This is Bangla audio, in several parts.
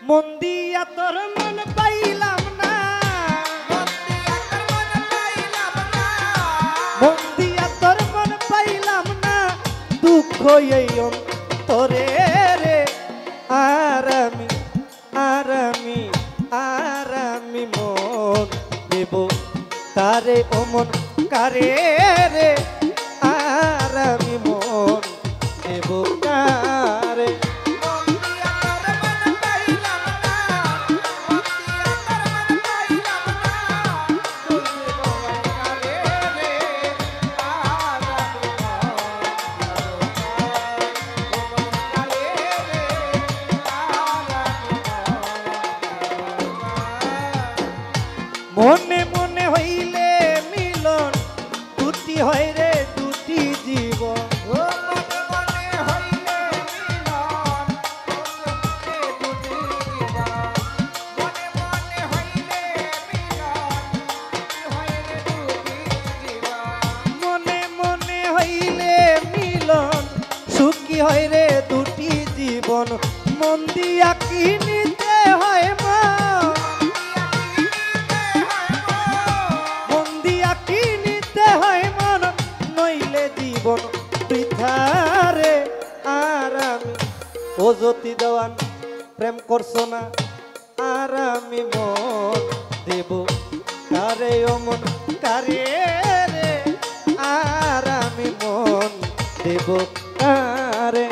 মন দিয়া তোর মন পাইলাম না, মন দিয়া তোর মন পাইলাম না, দুঃখ এই অন্তরে রে। আর আমি মন দেব তারে ও মন কারে রে। আর আমি মন দেব কারে। মনে মনে হইলে মিলন, দুটি হয় রে দুটি জীবন। মনে মনে হইলে মিলন, সুখী হয় রে দুটি জীবন। মন দিয়া কি নিতে হয় মা, মন দিয়া কি নিতে হয় মন, নইলে জীবন বৃথারে। আর আমি ও জ্যোতি দেওয়ান প্রেম করছো না, আর আমি মন দেব কারে ও মন কারে রে। আর আমি মন দেব কারে।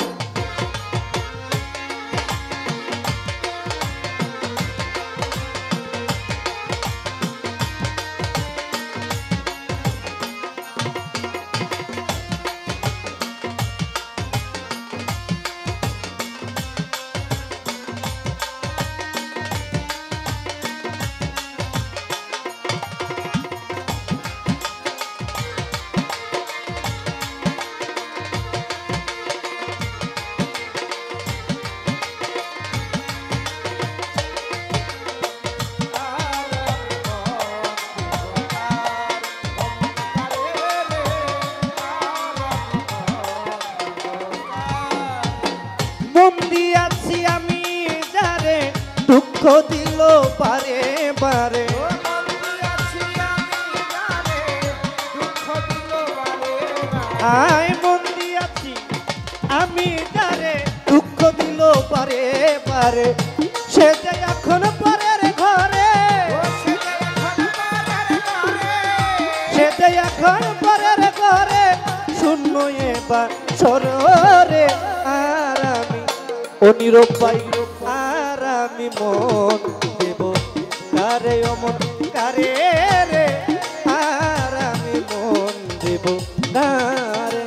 মন দিয়াছি আমি যারে, দুঃখ দিল বারে বারে। আয় মন দিয়াছি আমি যারে, দুঃখ দিল বারে বারে। সে যে এখন পরের ঘরে, সে যে এখন পরের ঘরে, শূন্য এবার সররে। আর আমি অনিরূপ পাই, আর আমি মন দেব কারে ও মন কারে রে। আর আমি মন দেব কারে।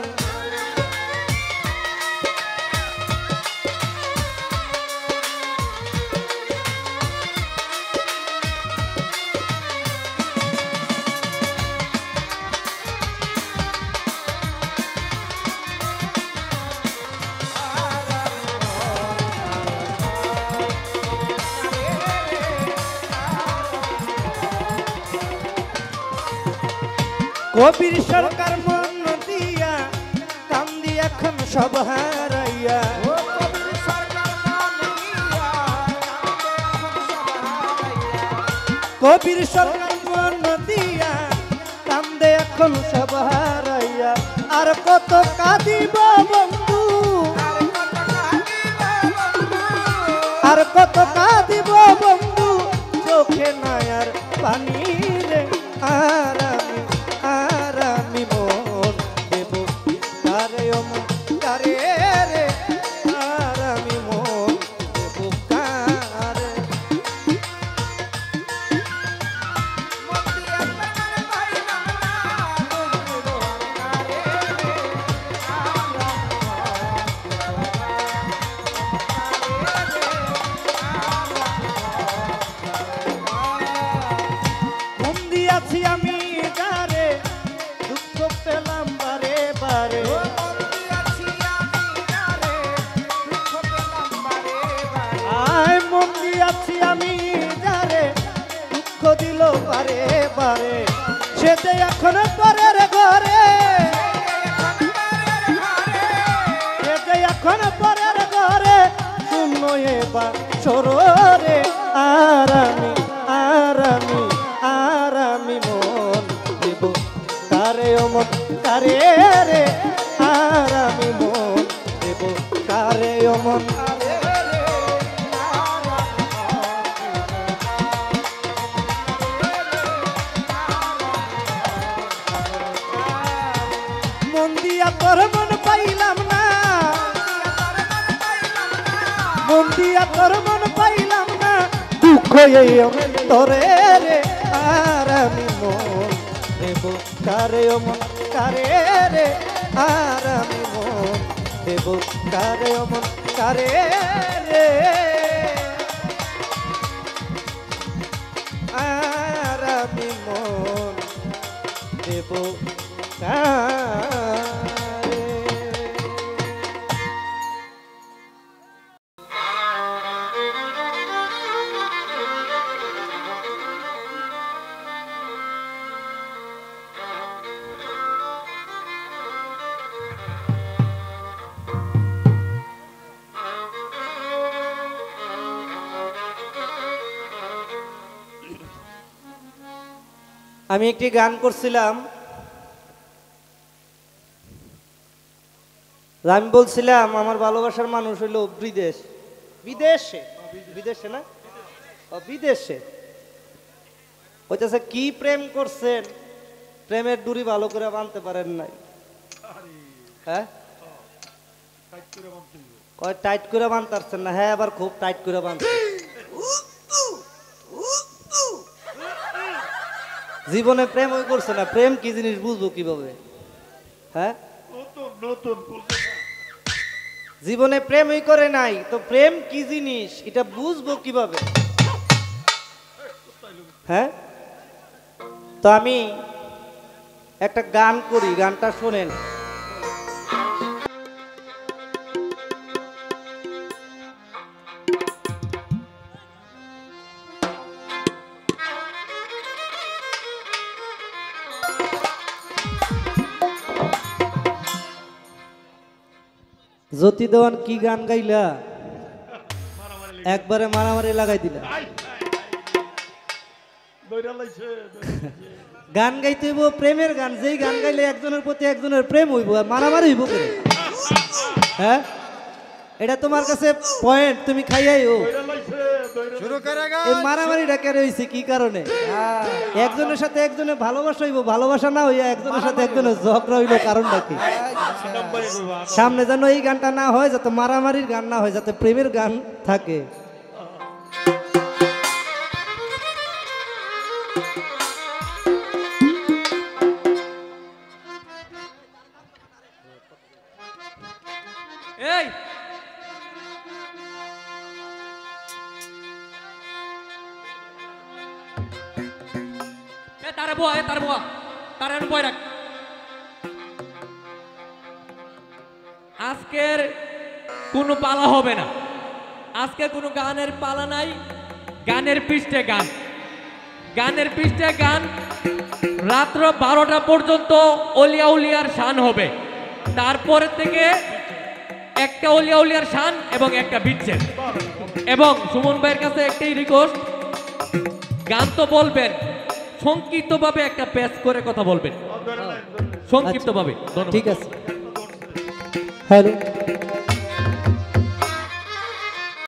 কবির সরকার মন দিয়া কান্দি এখন সব হারাইয়া। কবির সরকার মন দিয়া কান্দে এখন সব হারাইয়া। আর কত কাঁদিব বন্ধু, আর কত কাঁদিব বন্ধু, চোখে নাই আর পানি রে। আর আমি মন দেব কারে ও মন কারে রে। আর আমি মন দেব কারে। মন দিয়াছি আমি যারে, দুঃখ পেলাম বারে বারে। আয় মন দিয়াছি আমি যারে, দুঃখ দিল বারে বারে। সে যে এখন পরের ঘরে, সে যে এখন পরের ঘরে, শূন্য এবার সররে আরামি মন দেব কারে ও মন কারে রে আরামি মন দেব কারে ও মন মন দিয়া তোর মন পাইলাম না মন দিয়া তোর মন পাইলাম না দুঃখ এই তোরে রে আরামি মন দেব কারে ও মন কারে রে আরামি মন দেব কারে ও মন কারে রে আরামি মন দেব কারে। আমি একটি গান করছিলাম, আমি বলছিলাম আমার ভালোবাসার মানুষ হইল বিদেশে না বিদেশে হইতেছে কি প্রেম করছেন, প্রেমের ডুরি ভালো করে বাঁধতে পারেন নাই। হ্যাঁ টাইট করে বাঁধতে পারছেন না? হ্যাঁ আবার খুব টাইট করে বাঁধতে। জীবনে প্রেম ওই করছে না, প্রেম কি জিনিস বুঝবো কিভাবে? হ্যাঁ জীবনে প্রেম ওই করে নাই তো প্রেম কি জিনিস এটা বুঝবো কিভাবে? হ্যাঁ তো আমি একটা গান করি, গানটা শোনেন। জ্যোতি দেওয়ান কি গান গাইলা, একবারে মারামারি লাগাই দিলা। গান গাইতে হইব প্রেমের গান, যেই গান গাইলে একজনের প্রতি একজনের প্রেম হইব আর মারামারি হইব করে। হ্যাঁ এটা তোমার কাছে পয়েন্ট, তুমি খাইয়াইও। এই মারামারিটা কেন হইছে কি কারণে? একজনের সাথে একজনের ভালোবাসা হইব, ভালোবাসা না হইয়া একজনের সাথে একজনের ঝগড়া হইল, কারণটা কি? সামনে যেন এই গানটা না হয়, যাতে মারামারির গান না হয়, যাতে প্রেমের গান থাকে। এই তারে বয় তারে বয় রাখ। আজকের কোনো পালা হবে না, আজকে কোনো গানের পালা নাই। গানের পৃষ্ঠে গান, গানের পৃষ্ঠে গান। রাত্র 12টা পর্যন্ত অলিয়া উলিয়ার শান হবে, তারপরে থেকে একটা অলিয়া উলিয়ার শান এবং একটা বিচ্ছেদ। এবং সুমন ভাইয়ের কাছে একটাই রিকোয়েস্ট, গান তো বলবেন, সংক্ষিপ্তভাবে একটা প্যাচ করে কথা বলবেন, সংক্ষিপ্তভাবে। ঠিক আছে। হ্যালো।